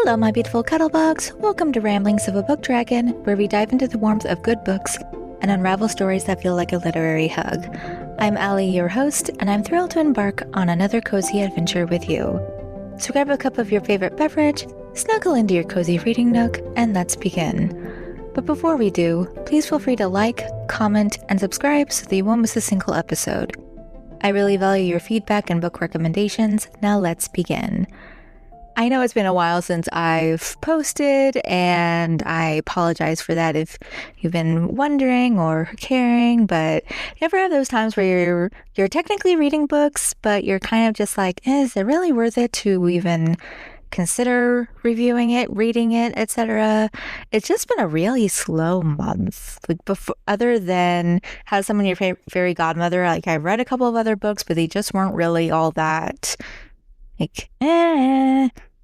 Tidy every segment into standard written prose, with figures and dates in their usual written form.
Hello, my beautiful cuddlebugs. Welcome to Ramblings of a Book Dragon, where we dive into the warmth of good books and unravel stories that feel like a literary hug. I'm Allie, your host, and I'm thrilled to embark on another cozy adventure with you. So grab a cup of your favorite beverage, snuggle into your cozy reading nook, and let's begin. But before we do, please feel free to like, comment, and subscribe so that you won't miss a single episode. I really value your feedback and book recommendations. Now let's begin. I know it's been a while since I've posted, and I apologize for that if you've been wondering or caring, but you ever have those times where you're technically reading books, but you're kind of just like, is it really worth it to even consider reviewing it, reading it, etc.? It's just been a really slow month. Like before, other than How Summon Your Fairy Godmother, like I read a couple of other books, but they just weren't really all that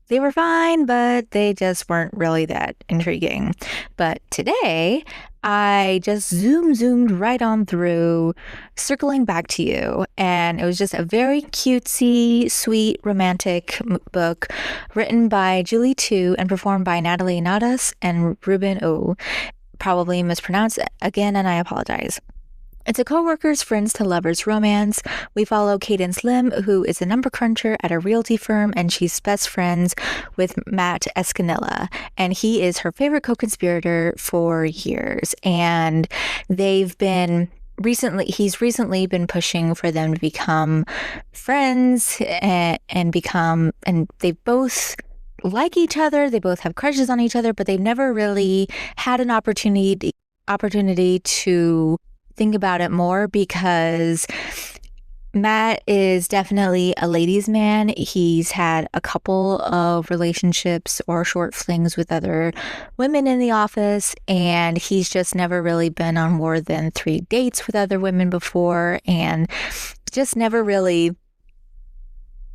they were fine, but they just weren't really that intriguing. But today, I just zoomed right on through Circling Back to You, and it was just a very cutesy, sweet, romantic book written by Julie Tieu and performed by Natalie Nadas and Ruben O. Probably mispronounced it again, and I apologize. It's a co-workers, friends to lovers romance. We follow Cadence Lim, who is a number cruncher at a realty firm, and she's best friends with Matt Escanilla, and he is her favorite co-conspirator for years. And he's recently been pushing for them to become friends and they both like each other. They both have crushes on each other, but they've never really had an opportunity to think about it more, because Matt is definitely a ladies' man. He's had a couple of relationships or short flings with other women in the office, and he's just never really been on more than 3 dates with other women before, and just never really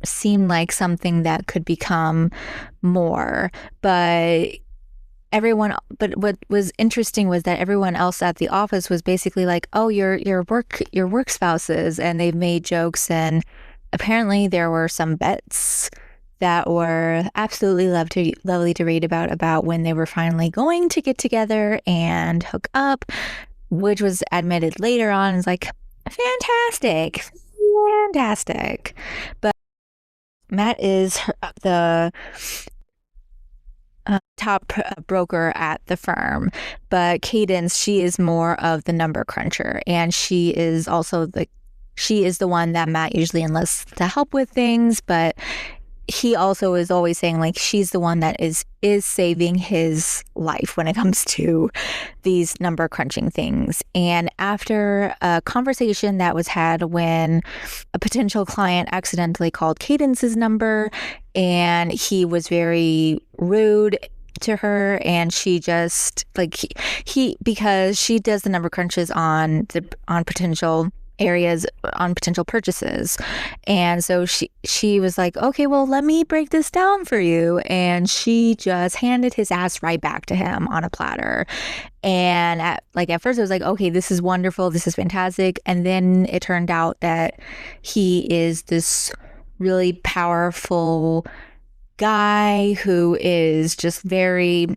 seemed like something that could become more. But what was interesting was that everyone else at the office was basically like, oh, your work spouses, and they've made jokes, and apparently there were some bets that were absolutely lovely to read about when they were finally going to get together and hook up, which was admitted later on is like fantastic. But Matt is the top broker at the firm, but Cadence, she is more of the number cruncher, and she is the one that Matt usually enlists to help with things, but he also is always saying like she's the one that is saving his life when it comes to these number crunching things. And after a conversation that was had when a potential client accidentally called Cadence's number, and he was very rude to her, and she just like because she does the number crunches on potential areas, on potential purchases, and so she was like, okay, well, let me break this down for you, and she just handed his ass right back to him on a platter. And at first I was like, okay, this is wonderful, this is fantastic, and then it turned out that he is this really powerful guy who is just very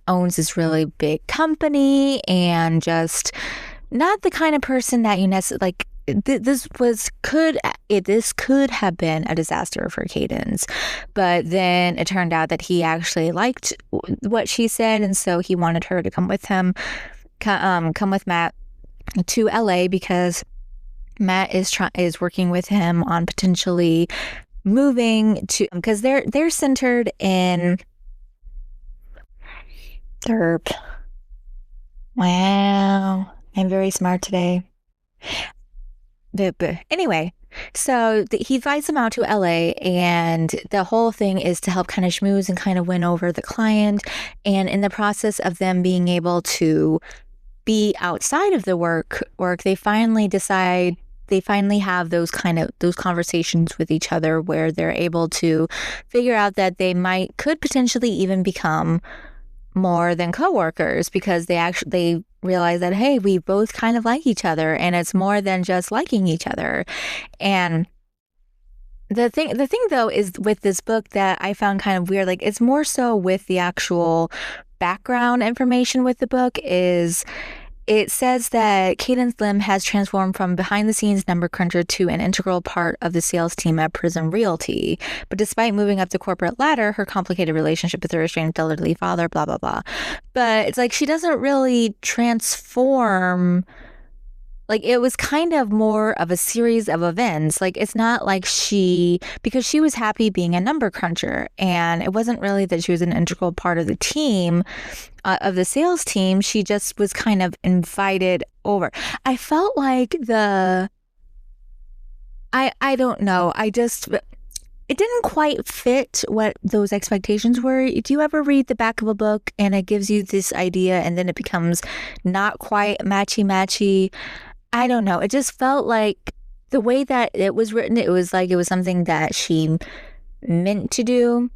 owns this really big company, and just not the kind of person that you necessarily this could have been a disaster for Cadence. But then it turned out that he actually liked what she said, and so he wanted her to come with Matt to LA, because Matt is working with him on potentially moving to, because they're centered in Derp. Wow, I'm very smart today. But anyway, so he invites him out to LA, and the whole thing is to help kind of schmooze and kind of win over the client. And in the process of them being able to be outside of the work, they finally have those conversations with each other where they're able to figure out that they could potentially even become more than coworkers, because they realize that, hey, we both kind of like each other, and it's more than just liking each other. And The thing though is with this book that I found kind of weird, like it's more so with the actual background information with the book is it says that Cadence Lim has transformed from behind the scenes number cruncher to an integral part of the sales team at Prism Realty. But despite moving up the corporate ladder, her complicated relationship with her estranged elderly father, blah, blah, blah. But it's like she doesn't really transform. Like it was kind of more of a series of events. Like it's not like because she was happy being a number cruncher, and it wasn't really that she was an integral part of the team, of the sales team. She just was kind of invited over. I felt like I don't know. It didn't quite fit what those expectations were. Do you ever read the back of a book and it gives you this idea and then it becomes not quite matchy? I don't know. It just felt like the way that it was written, it was like it was something that she meant to do.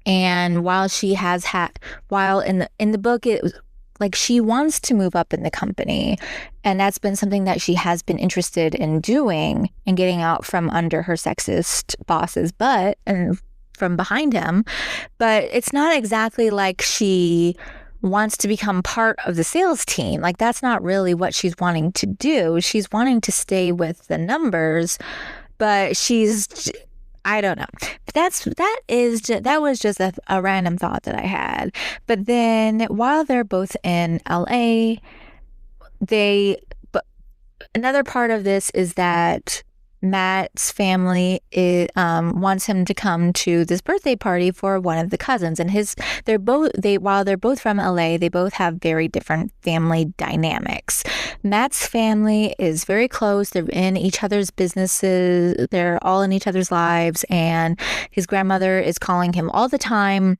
And while in the book, it was like she wants to move up in the company. And that's been something that she has been interested in doing and getting out from under her sexist boss's butt and from behind him. But it's not exactly like she wants to become part of the sales team. Like that's not really what she's wanting to do. She's wanting to stay with the numbers, but I don't know. That was just a random thought that I had. But then while they're both in LA, another part of this is that Matt's family wants him to come to this birthday party for one of the cousins, and while they're both from LA, they both have very different family dynamics. Matt's family is very close. They're in each other's businesses. They're all in each other's lives, and his grandmother is calling him all the time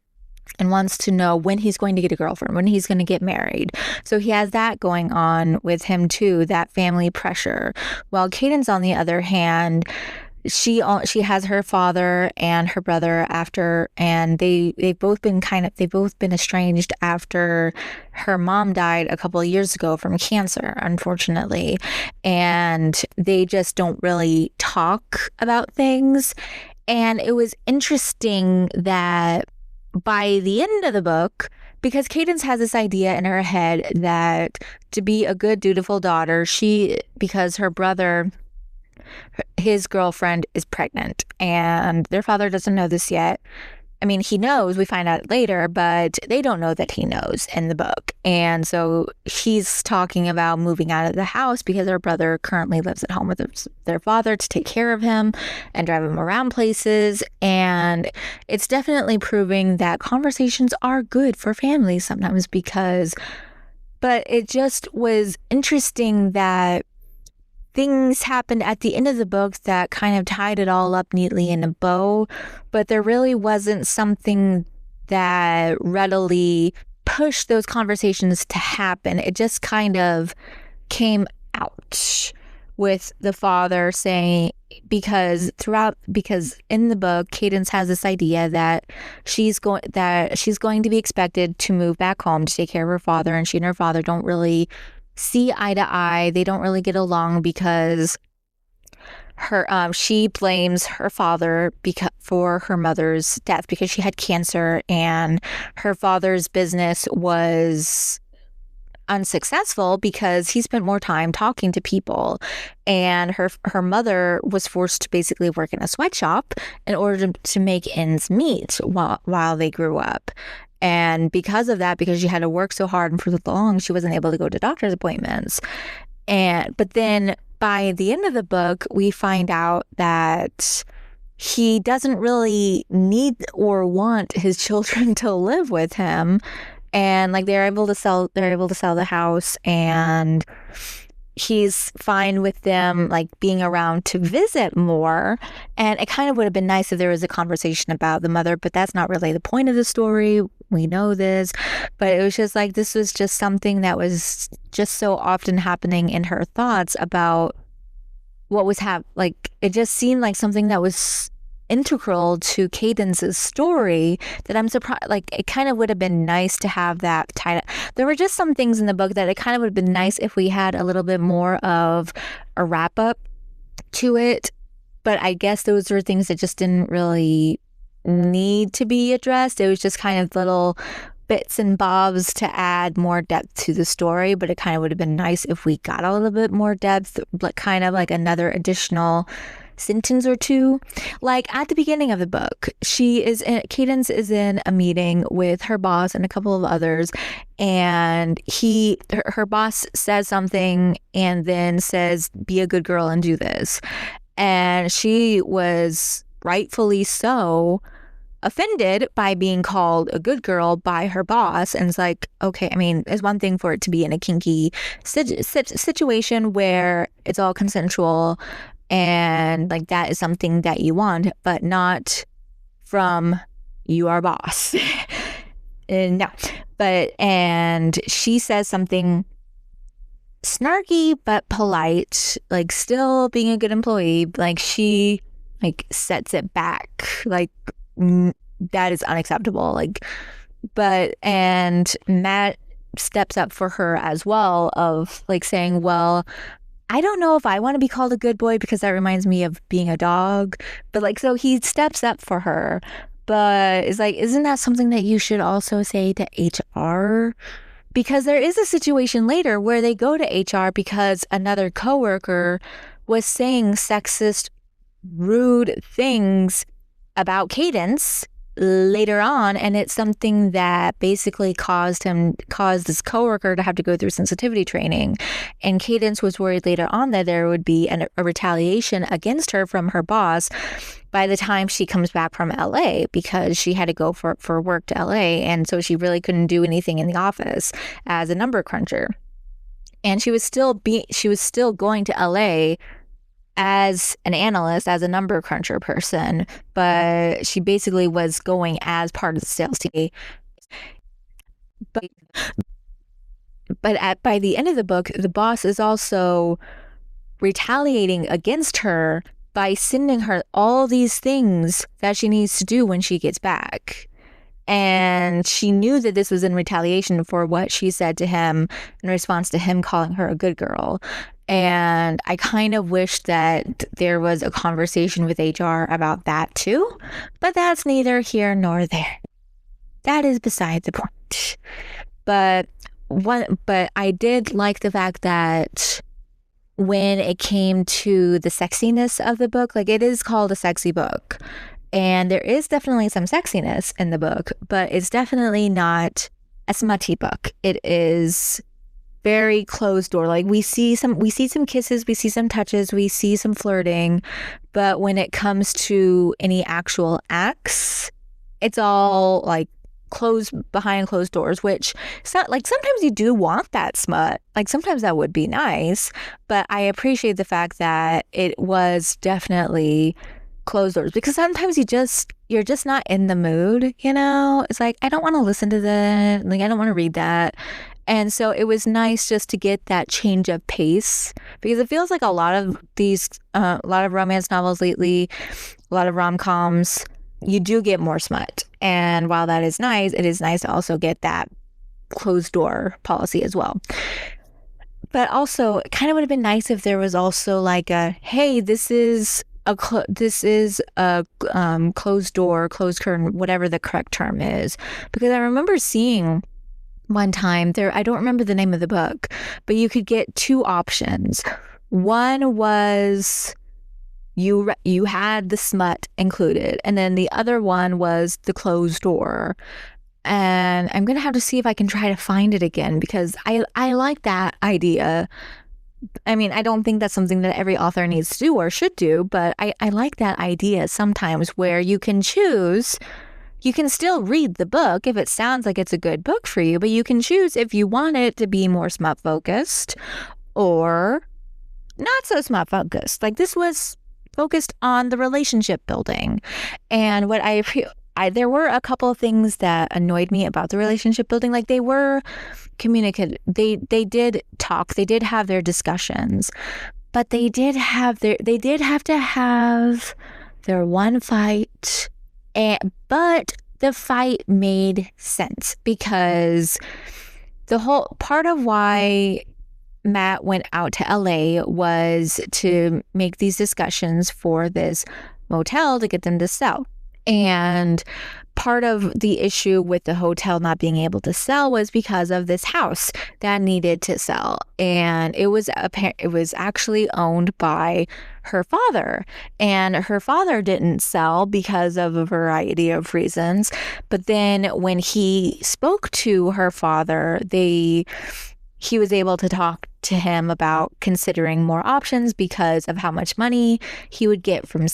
and wants to know when he's going to get a girlfriend, when he's going to get married. So he has that going on with him too, that family pressure. While Cadence, on the other hand, she has her father and her brother and they've both been estranged after her mom died a couple of years ago from cancer, unfortunately. And they just don't really talk about things. And it was interesting that by the end of the book, because Cadence has this idea in her head that to be a good, dutiful daughter, because her brother, his girlfriend, is pregnant, and their father doesn't know this yet. I mean, he knows, we find out later, but they don't know that he knows in the book. And so he's talking about moving out of the house because her brother currently lives at home with their father to take care of him and drive him around places. And it's definitely proving that conversations are good for families sometimes but it just was interesting that things happened at the end of the book that kind of tied it all up neatly in a bow, but there really wasn't something that readily pushed those conversations to happen. It just kind of came out with the father saying, because in the book, Cadence has this idea that she's going to be expected to move back home to take care of her father, and she and her father don't really see eye to eye. They don't really get along because she blames her father for her mother's death because she had cancer, and her father's business was unsuccessful because he spent more time talking to people, and her mother was forced to basically work in a sweatshop in order to make ends meet while they grew up. And because of that, because she had to work so hard and for so long, she wasn't able to go to doctor's appointments. But then by the end of the book, we find out that he doesn't really need or want his children to live with him. And like they're able to sell the house, and he's fine with them like being around to visit more. And it kind of would have been nice if there was a conversation about the mother, but that's not really the point of the story. We know this, but it was just like, this was just something that was just so often happening in her thoughts about what was like, it just seemed like something that was integral to Cadence's story that I'm surprised, like it kind of would have been nice to have that tied up. There were just some things in the book that it kind of would have been nice if we had a little bit more of a wrap up to it, but I guess those were things that just didn't really need to be addressed. It was just kind of little bits and bobs to add more depth to the story, but it kind of would have been nice if we got a little bit more depth, like kind of like another additional sentence or two. Like at the beginning of the book, Cadence is in a meeting with her boss and a couple of others, and her boss says something and then says, "Be a good girl and do this," and she was rightfully so offended by being called a good girl by her boss. And it's like, okay, I mean, it's one thing for it to be in a kinky situation where it's all consensual and like that is something that you want, but not from your boss. No, and she says something snarky but polite, like still being a good employee. Like she like sets it back, like that is unacceptable. Like, and Matt steps up for her as well, of like saying, well, I don't know if I want to be called a good boy because that reminds me of being a dog. But like, so he steps up for her, but it's like, isn't that something that you should also say to HR? Because there is a situation later where they go to HR because another coworker was saying sexist, rude things about Cadence later on, and it's something that basically caused this coworker to have to go through sensitivity training. And Cadence was worried later on that there would be a retaliation against her from her boss by the time she comes back from LA, because she had to go for work to LA, and so she really couldn't do anything in the office as a number cruncher. And she was still going to LA as an analyst, as a number cruncher person, but she basically was going as part of the sales team. But by the end of the book, the boss is also retaliating against her by sending her all these things that she needs to do when she gets back. And she knew that this was in retaliation for what she said to him in response to him calling her a good girl. And I kind of wish that there was a conversation with HR about that too, but that's neither here nor there. That is beside the point. But I did like the fact that when it came to the sexiness of the book, like it is called a sexy book, and there is definitely some sexiness in the book, but it's definitely not a smutty book. It is very closed door. Like we see some kisses, we see some touches, we see some flirting, but when it comes to any actual acts, it's all like closed behind closed doors, which like sometimes you do want that smut. Like sometimes that would be nice, but I appreciate the fact that it was definitely closed doors, because sometimes you're just not in the mood, you know? It's like, I don't want to listen to that. Like I don't want to read that. And so it was nice just to get that change of pace, because it feels like a lot of romance novels lately, a lot of rom-coms, you do get more smut. And while that is nice, it is nice to also get that closed door policy as well. But also, it kind of would have been nice if there was also like hey, this is a closed door, closed curtain, whatever the correct term is. Because I remember seeing one time there, I don't remember the name of the book, but you could get two options. One was you had the smut included, and then the other one was the closed door. And I'm gonna have to see if I can try to find it again, because I like that idea. I mean, I don't think that's something that every author needs to do or should do, but I like that idea sometimes, where you can choose. You can still read the book if it sounds like it's a good book for you, but you can choose if you want it to be more smut focused or not so smut focused. Like this was focused on the relationship building. And what there were a couple of things that annoyed me about the relationship building. Like they were communicative. They did talk. They did have their discussions, but they did have to have their one fight. But the fight made sense, because the whole part of why Matt went out to LA was to make these discussions for this motel to get them to sell. And part of the issue with the hotel not being able to sell was because of this house that needed to sell. And it was actually owned by her father. And her father didn't sell because of a variety of reasons. But then when he spoke to her father, he was able to talk to him about considering more options because of how much money he would get from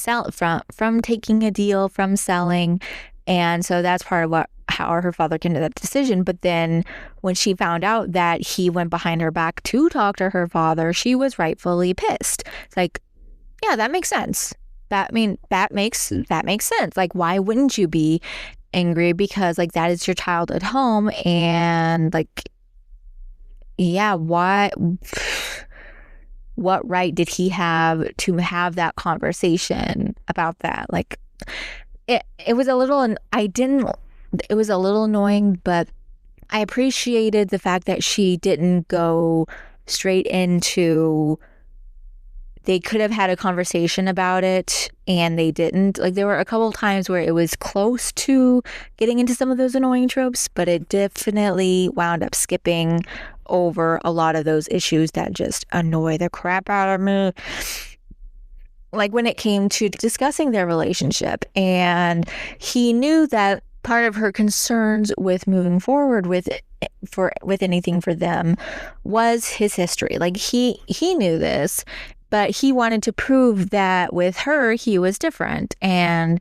taking a deal, from selling. And so that's part of how her father came to that decision. But then when she found out that he went behind her back to talk to her father, she was rightfully pissed. It's like, yeah, that makes sense. That makes sense. Like, why wouldn't you be angry? Because like that is your childhood home, and like, yeah, what right did he have to have that conversation about that? Like, it was a little, it was a little annoying, but I appreciated the fact that she didn't go straight into, they could have had a conversation about it and they didn't. Like, there were a couple of times where it was close to getting into some of those annoying tropes, but it definitely wound up skipping over a lot of those issues that just annoy the crap out of me. Like when it came to discussing their relationship, and he knew that part of her concerns with moving forward with anything for them was his history. Like he knew this, but he wanted to prove that with her he was different, and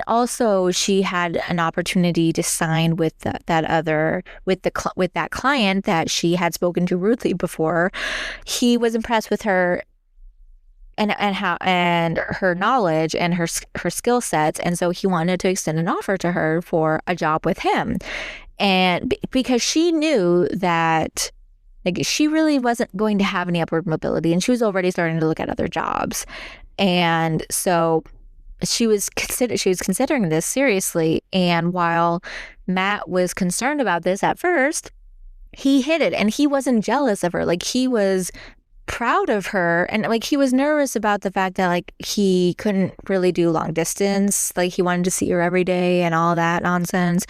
also she had an opportunity to sign with that client that she had spoken to rudely before. He was impressed with her and her knowledge and her skill sets, and so he wanted to extend an offer to her for a job with him. And because she knew that like she really wasn't going to have any upward mobility, and she was already starting to look at other jobs, and so she was considering this seriously. And while Matt was concerned about this at first, he hid it, and he wasn't jealous of her. Like, he was proud of her, and like he was nervous about the fact that like he couldn't really do long distance. Like, he wanted to see her every day and all that nonsense.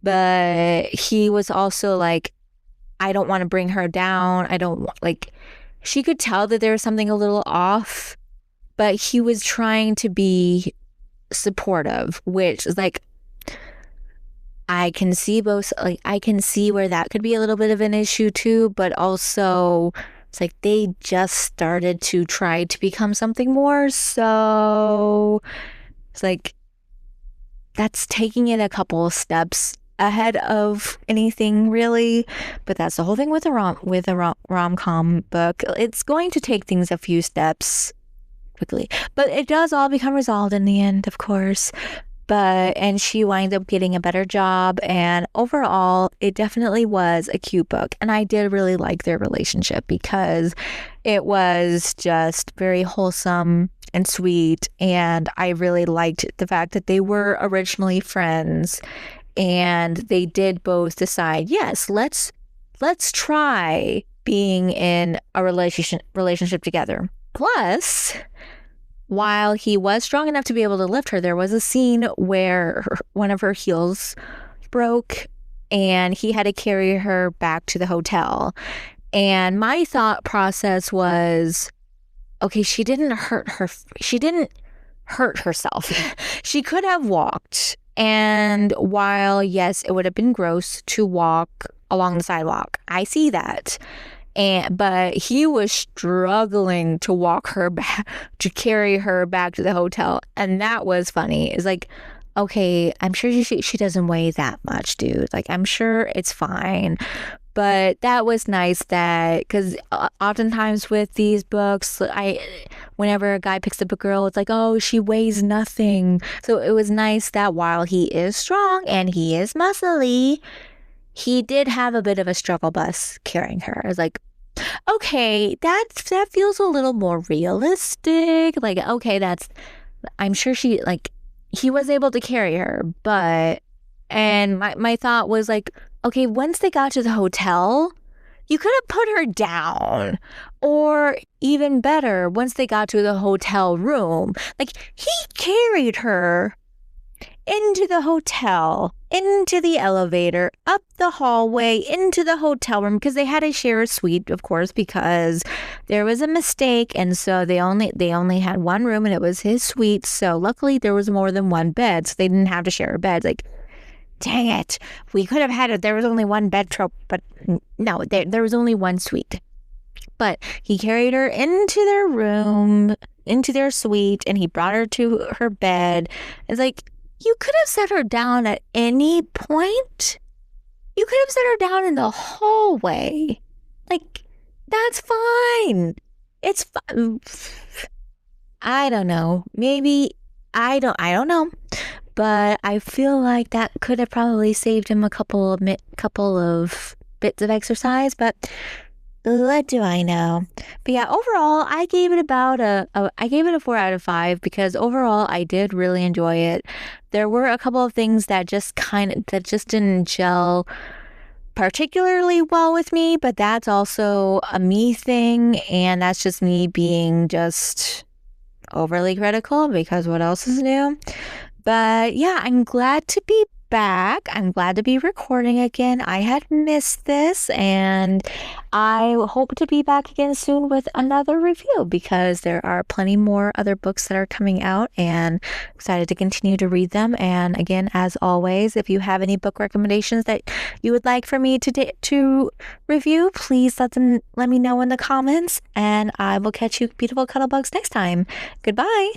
But he was also like, I don't want to bring her down. She could tell that there was something a little off, but he was trying to be supportive, which is like, I can see both. Like, I can see where that could be a little bit of an issue too, but also it's like they just started to try to become something more. So it's like that's taking it a couple of steps ahead of anything really. But that's the whole thing with a rom-com book. It's going to take things a few steps quickly, but it does all become resolved in the end, of course. And she winds up getting a better job, and overall it definitely was a cute book, and I did really like their relationship because it was just very wholesome and sweet, and I really liked the fact that they were originally friends, and they did both decide, yes, let's try being in a relationship together. Plus, while he was strong enough to be able to lift her, there was a scene where one of her heels broke and he had to carry her back to the hotel. And my thought process was, okay, she didn't hurt herself. She could have walked. And while, yes, it would have been gross to walk along the sidewalk, I see that. But he was struggling to walk her back, to carry her back to the hotel. And that was funny. It's like, okay, I'm sure she doesn't weigh that much, dude. Like, I'm sure it's fine. But that was nice because oftentimes with these books, whenever a guy picks up a girl, it's like, oh, she weighs nothing. So it was nice that while he is strong and he is muscly, he did have a bit of a struggle bus carrying her. I was like, okay, that feels a little more realistic. Like, okay, I'm sure he was able to carry her, and my thought was like, okay, once they got to the hotel, you could have put her down. Or even better, once they got to the hotel room, like he carried her into the hotel, into the elevator, up the hallway, into the hotel room, because they had to share a suite, of course, because there was a mistake, and so they only had one room, and it was his suite. So luckily there was more than one bed, so they didn't have to share a bed. Like, dang it, we could have had it. There was only one bed trope, but no, there was only one suite. But he carried her into their room, into their suite, and he brought her to her bed. It's like, you could have set her down at any point. You could have set her down in the hallway. Like, that's fine. It's fine. I don't know. Maybe, I don't know. But I feel like that could have probably saved him a couple of bits of exercise, but what do I know? But yeah, overall, I gave it about I gave it a 4 out of 5 because overall I did really enjoy it. There were a couple of things that just didn't gel particularly well with me, but that's also a me thing, and that's just me being just overly critical because what else is new? But yeah, I'm glad to be back. I'm glad to be recording again. I had missed this, and I hope to be back again soon with another review because there are plenty more other books that are coming out, and excited to continue to read them. And again, as always, if you have any book recommendations that you would like for me to review, please let me know in the comments, and I will catch you beautiful cuddlebugs next time. Goodbye.